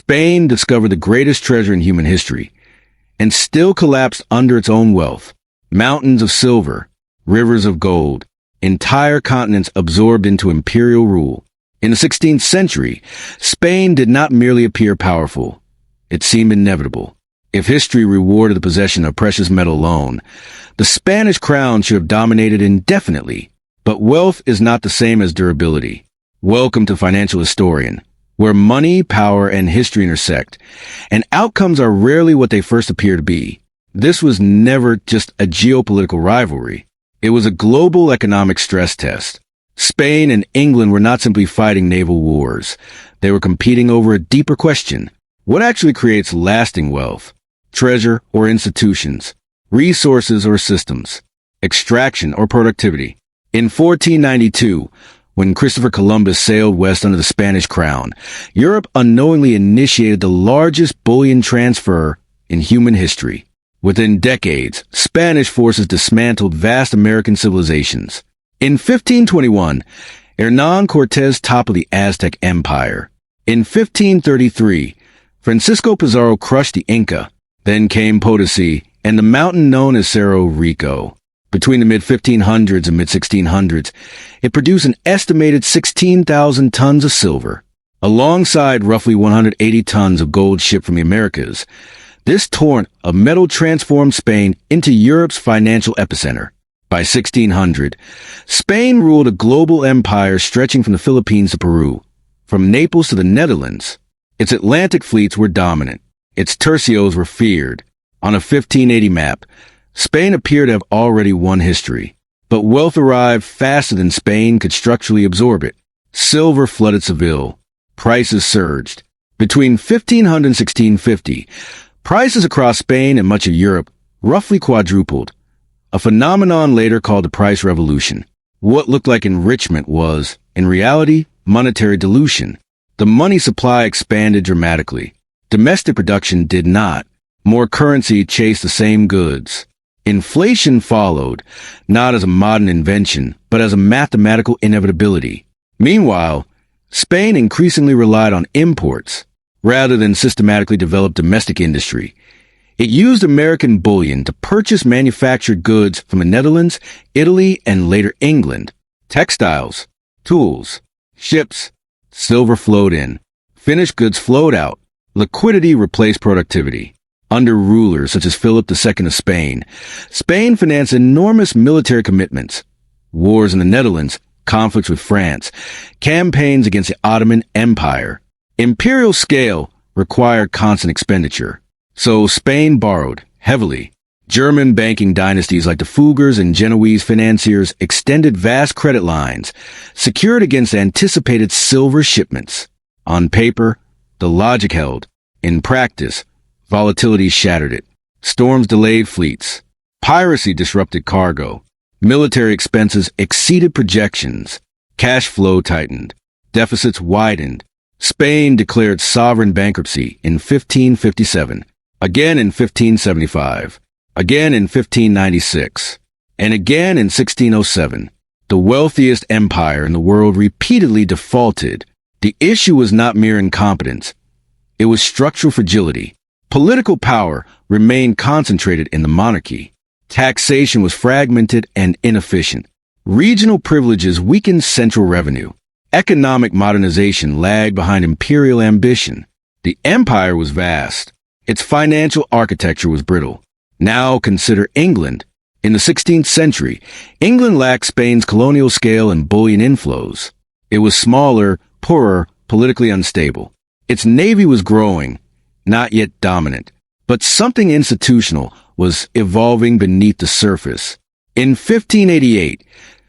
Spain discovered the greatest treasure in human history and still collapsed under its own wealth. Mountains of silver, rivers of gold, entire continents absorbed into imperial rule. In the 16th century, Spain did not merely appear powerful. It seemed inevitable. If history rewarded the possession of precious metal alone, the Spanish crown should have dominated indefinitely. But wealth is not the same as durability. Welcome to Financial Historian, where money, power, and history intersect, and outcomes are rarely what they first appear to be. This was never just a geopolitical rivalry. It was a global economic stress test. Spain and England were not simply fighting naval wars. They were competing over a deeper question. What actually creates lasting wealth? Treasure or institutions? Resources or systems? Extraction or productivity? In 1492, when Christopher Columbus sailed west under the Spanish crown, Europe unknowingly initiated the largest bullion transfer in human history. Within decades, Spanish forces dismantled vast American civilizations. In 1521, Hernán Cortés toppled the Aztec Empire. In 1533, Francisco Pizarro crushed the Inca. Then came Potosi and the mountain known as Cerro Rico. Between the mid-1500s and mid-1600s, it produced an estimated 16,000 tons of silver, alongside roughly 180 tons of gold shipped from the Americas. This torrent of metal transformed Spain into Europe's financial epicenter. By 1600, Spain ruled a global empire stretching from the Philippines to Peru, from Naples to the Netherlands. Its Atlantic fleets were dominant. Its tercios were feared. On a 1580 map, Spain appeared to have already won history. But wealth arrived faster than Spain could structurally absorb it. Silver flooded Seville. Prices surged. Between 1500 and 1650, prices across Spain and much of Europe roughly quadrupled, a phenomenon later called the price revolution. What looked like enrichment was, in reality, monetary dilution. The money supply expanded dramatically. Domestic production did not. More currency chased the same goods. Inflation followed, not as a modern invention, but as a mathematical inevitability. Meanwhile, Spain increasingly relied on imports, rather than systematically develop domestic industry. It used American bullion to purchase manufactured goods from the Netherlands, Italy, and later England. Textiles, tools, ships, silver flowed in. Finished goods flowed out. Liquidity replaced productivity. Under rulers such as Philip II of Spain, Spain financed enormous military commitments. Wars in the Netherlands, conflicts with France, campaigns against the Ottoman Empire. Imperial scale required constant expenditure. So Spain borrowed heavily. German banking dynasties like the Fuggers and Genoese financiers extended vast credit lines, secured against anticipated silver shipments. On paper, the logic held. In practice, volatility shattered it. Storms delayed fleets. Piracy disrupted cargo. Military expenses exceeded projections. Cash flow tightened. Deficits widened. Spain declared sovereign bankruptcy in 1557, again in 1575, again in 1596, and again in 1607. The wealthiest empire in the world repeatedly defaulted. The issue was not mere incompetence. It was structural fragility. Political power remained concentrated in the monarchy. Taxation was fragmented and inefficient. Regional privileges weakened central revenue. Economic modernization lagged behind imperial ambition. The empire was vast. Its financial architecture was brittle. Now consider England. In the 16th century, England lacked Spain's colonial scale and bullion inflows. It was smaller, poorer, politically unstable. Its navy was growing, not yet dominant, but something institutional was evolving beneath the surface. In 1588,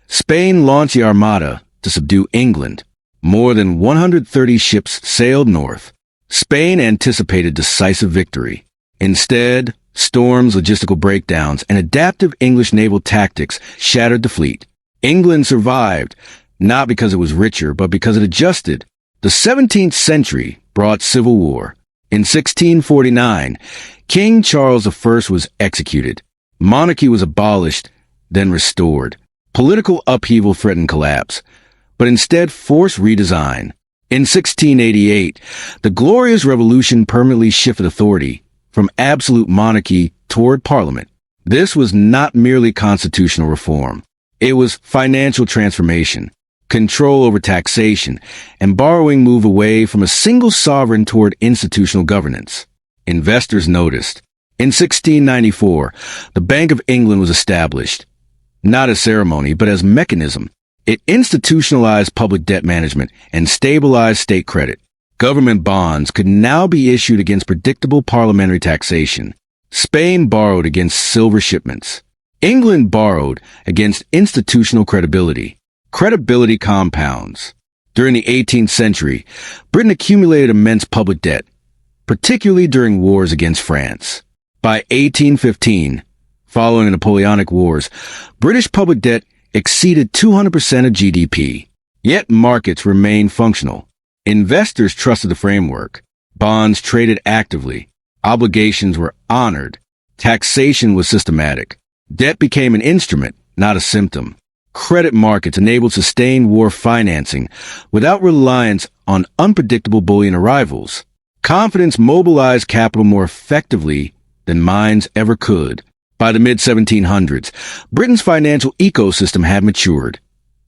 Spain launched the Armada to subdue England. More than 130 ships sailed north. Spain anticipated decisive victory. Instead, storms, logistical breakdowns, and adaptive English naval tactics shattered the fleet. England survived, not because it was richer, but because it adjusted. The 17th century brought civil war. In 1649, King Charles I was executed. Monarchy was abolished, then restored. Political upheaval threatened collapse, but instead forced redesign. In 1688, the Glorious Revolution permanently shifted authority from absolute monarchy toward parliament. This was not merely constitutional reform. It was financial transformation. Control over taxation and borrowing move away from a single sovereign toward institutional governance. Investors noticed. In 1694, the Bank of England was established, not as ceremony, but as mechanism. It institutionalized public debt management and stabilized state credit. Government bonds could now be issued against predictable parliamentary taxation. Spain borrowed against silver shipments. England borrowed against institutional credibility. Credibility compounds. During the 18th century, Britain accumulated immense public debt, particularly during wars against France. By 1815, following the Napoleonic Wars, British public debt exceeded 200% of GDP. Yet markets remained functional. Investors trusted the framework. Bonds traded actively. Obligations were honored. Taxation was systematic. Debt became an instrument, not a symptom. Credit markets enabled sustained war financing without reliance on unpredictable bullion arrivals. Confidence mobilized capital more effectively than mines ever could. By the mid-1700s, Britain's financial ecosystem had matured.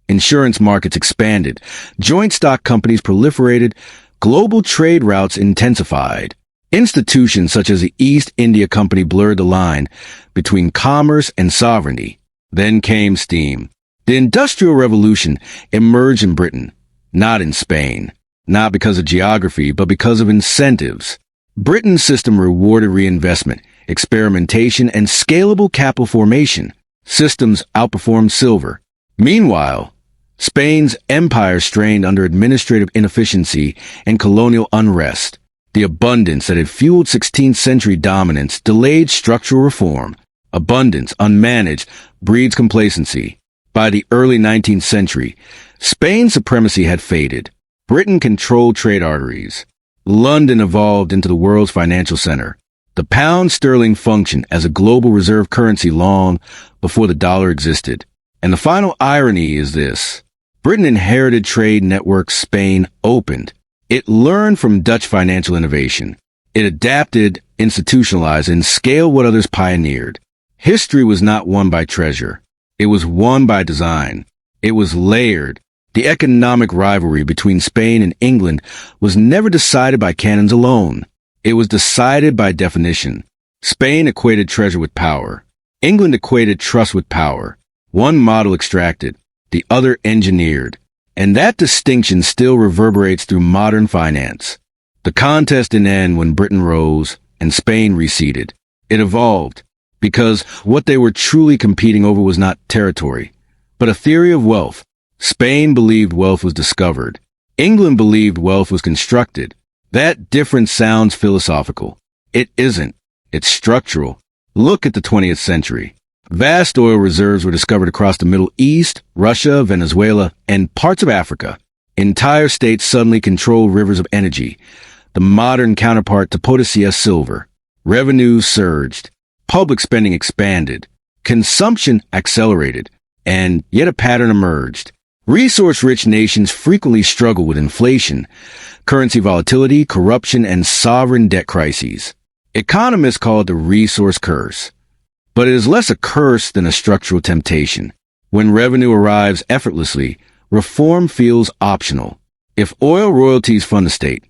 Insurance markets expanded. Joint stock companies proliferated. Global trade routes intensified. Institutions such as the East India Company blurred the line between commerce and sovereignty. Then came steam. The Industrial Revolution emerged in Britain, not in Spain, not because of geography, but because of incentives. Britain's system rewarded reinvestment, experimentation, and scalable capital formation. Systems outperformed silver. Meanwhile, Spain's empire strained under administrative inefficiency and colonial unrest. The abundance that had fueled 16th century dominance delayed structural reform. Abundance, unmanaged, breeds complacency. By the early 19th century, Spain's supremacy had faded. Britain controlled trade arteries. London evolved into the world's financial center. The pound sterling functioned as a global reserve currency long before the dollar existed. And the final irony is this. Britain inherited trade networks Spain opened. It learned from Dutch financial innovation. It adapted, institutionalized, and scaled what others pioneered. History was not won by treasure. It was won by design. It was layered. The economic rivalry between Spain and England was never decided by cannons alone. It was decided by definition. Spain equated treasure with power. England equated trust with power. One model extracted, the other engineered. And that distinction still reverberates through modern finance. The contest didn't end when Britain rose and Spain receded. It evolved because what they were truly competing over was not territory, but a theory of wealth. Spain believed wealth was discovered. England believed wealth was constructed. That difference sounds philosophical. It isn't. It's structural. Look at the 20th century. Vast oil reserves were discovered across the Middle East, Russia, Venezuela, and parts of Africa. Entire states suddenly controlled rivers of energy, the modern counterpart to potassium silver. Revenues surged. Public spending expanded. Consumption accelerated. And yet a pattern emerged. Resource-rich nations frequently struggle with inflation, currency volatility, corruption, and sovereign debt crises. Economists call it the resource curse. But it is less a curse than a structural temptation. When revenue arrives effortlessly, reform feels optional. If oil royalties fund the state,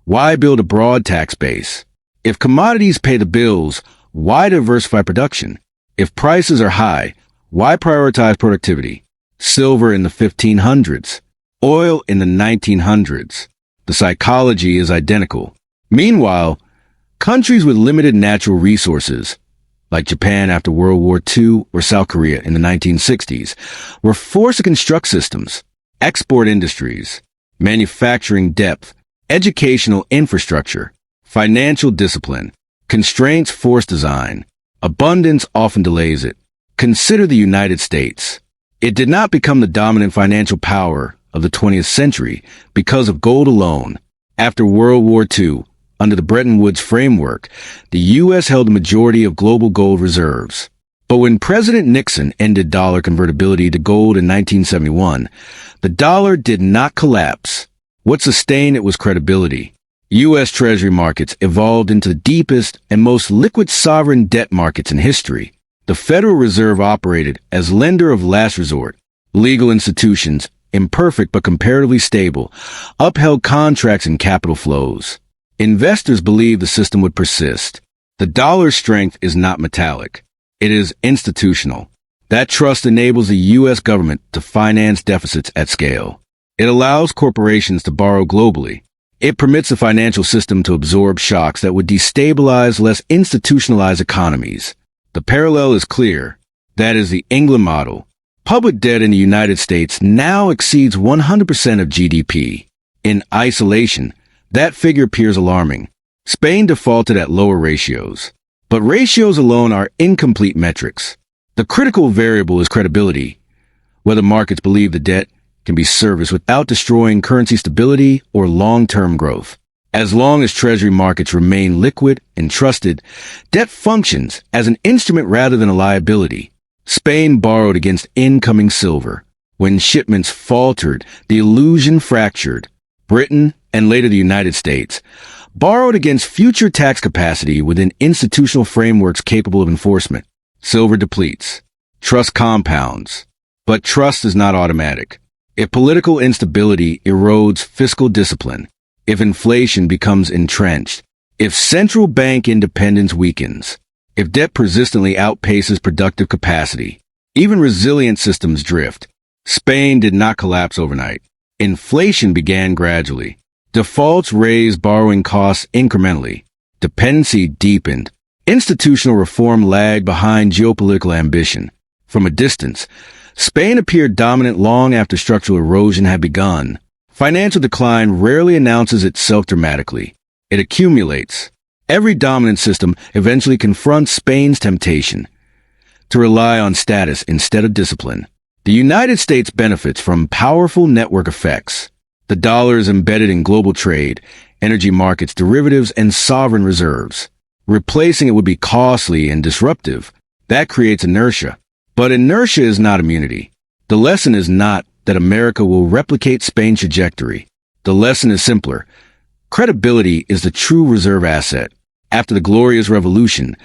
why build a broad tax base? If commodities pay the bills, why diversify production? If prices are high, why prioritize productivity? Silver in the 1500s, oil in the 1900s. The psychology is identical. Meanwhile, countries with limited natural resources, like Japan after World War II or South Korea in the 1960s, were forced to construct systems, export industries, manufacturing depth, educational infrastructure, financial discipline. Constraints force design. Abundance often delays it. Consider the United States. It did not become the dominant financial power of the 20th century because of gold alone. After World War II, under the Bretton Woods framework, the U.S. held the majority of global gold reserves. But when President Nixon ended dollar convertibility to gold in 1971, the dollar did not collapse. What sustained it was credibility. U.S. Treasury markets evolved into the deepest and most liquid sovereign debt markets in history. The Federal Reserve operated as lender of last resort. Legal institutions, imperfect but comparatively stable, upheld contracts and capital flows. Investors believed the system would persist. The dollar's strength is not metallic. It is institutional. That trust enables the U.S. government to finance deficits at scale. It allows corporations to borrow globally. It permits the financial system to absorb shocks that would destabilize less institutionalized economies. The parallel is clear. That is the England model. Public debt in the United States now exceeds 100% of GDP. In isolation, that figure appears alarming. Spain defaulted at lower ratios. But ratios alone are incomplete metrics. The critical variable is credibility. Whether markets believe the debt can be serviced without destroying currency stability or long-term growth. As long as treasury markets remain liquid and trusted, debt functions as an instrument rather than a liability. Spain borrowed against incoming silver. When shipments faltered, the illusion fractured. Britain, and later the United States, borrowed against future tax capacity within institutional frameworks capable of enforcement. Silver depletes. Trust compounds. But trust is not automatic. If political instability erodes fiscal discipline, if inflation becomes entrenched, if central bank independence weakens, if debt persistently outpaces productive capacity, even resilient systems drift. Spain did not collapse overnight. Inflation began gradually. Defaults raised borrowing costs incrementally. Dependency deepened. Institutional reform lagged behind geopolitical ambition. From a distance, Spain appeared dominant long after structural erosion had begun. Financial decline rarely announces itself dramatically. It accumulates. Every dominant system eventually confronts Spain's temptation to rely on status instead of discipline. The United States benefits from powerful network effects. The dollar is embedded in global trade, energy markets, derivatives, and sovereign reserves. Replacing it would be costly and disruptive. That creates inertia. But inertia is not immunity. The lesson is not that America will replicate Spain's trajectory. The lesson is simpler. Credibility is the true reserve asset. After the Glorious Revolution,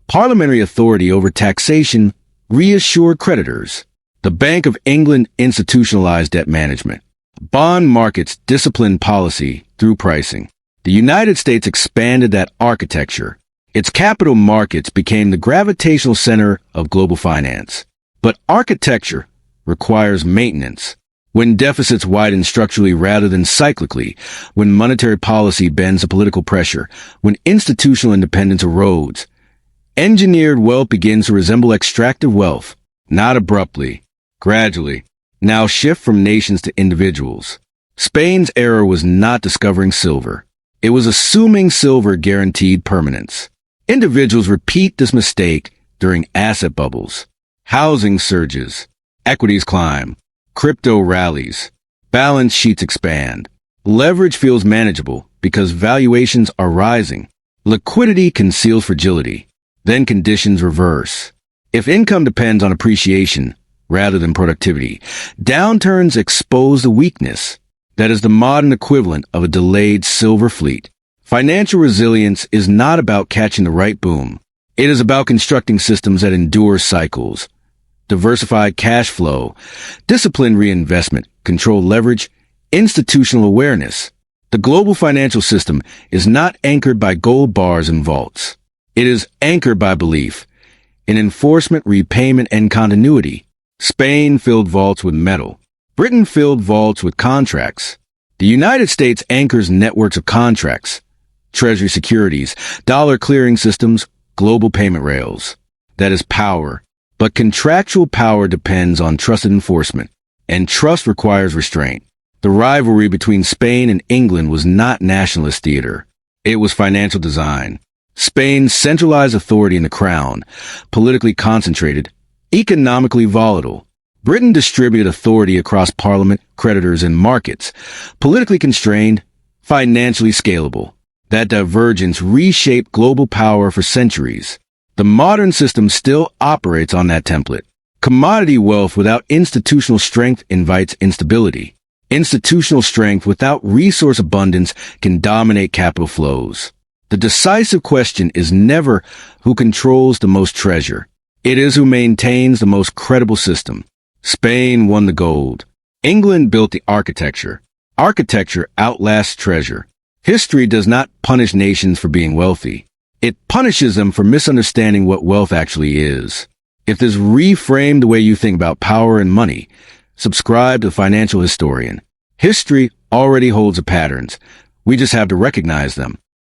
parliamentary authority over taxation reassured creditors. The Bank of England institutionalized debt management. Bond markets disciplined policy through pricing. The United States expanded that architecture. Its capital markets became the gravitational center of global finance. But architecture requires maintenance. When deficits widen structurally rather than cyclically, when monetary policy bends to political pressure, when institutional independence erodes, engineered wealth begins to resemble extractive wealth, not abruptly, gradually. Now shift from nations to individuals. Spain's error was not discovering silver. It was assuming silver guaranteed permanence. Individuals repeat this mistake during asset bubbles. Housing surges. Equities climb. Crypto rallies. Balance sheets expand. Leverage feels manageable because valuations are rising. Liquidity conceals fragility. Then conditions reverse. If income depends on appreciation rather than productivity, downturns expose the weakness. That is the modern equivalent of a delayed silver fleet. Financial resilience is not about catching the right boom. It is about constructing systems that endure cycles. Diversified cash flow, disciplined reinvestment, controlled leverage, institutional awareness. The global financial system is not anchored by gold bars and vaults. It is anchored by belief in enforcement, repayment, and continuity. Spain filled vaults with metal. Britain filled vaults with contracts. The United States anchors networks of contracts, treasury securities, dollar clearing systems, global payment rails. That is power. But contractual power depends on trusted enforcement, and trust requires restraint. The rivalry between Spain and England was not nationalist theater. It was financial design. Spain's centralized authority in the crown, politically concentrated, economically volatile. Britain distributed authority across parliament, creditors, and markets, politically constrained, financially scalable. That divergence reshaped global power for centuries. The modern system still operates on that template. Commodity wealth without institutional strength invites instability. Institutional strength without resource abundance can dominate capital flows. The decisive question is never who controls the most treasure. It is who maintains the most credible system. Spain won the gold. England built the architecture. Architecture outlasts treasure. History does not punish nations for being wealthy. It punishes them for misunderstanding what wealth actually is. If this reframed the way you think about power and money, subscribe to Financial Historian. History already holds the patterns. We just have to recognize them.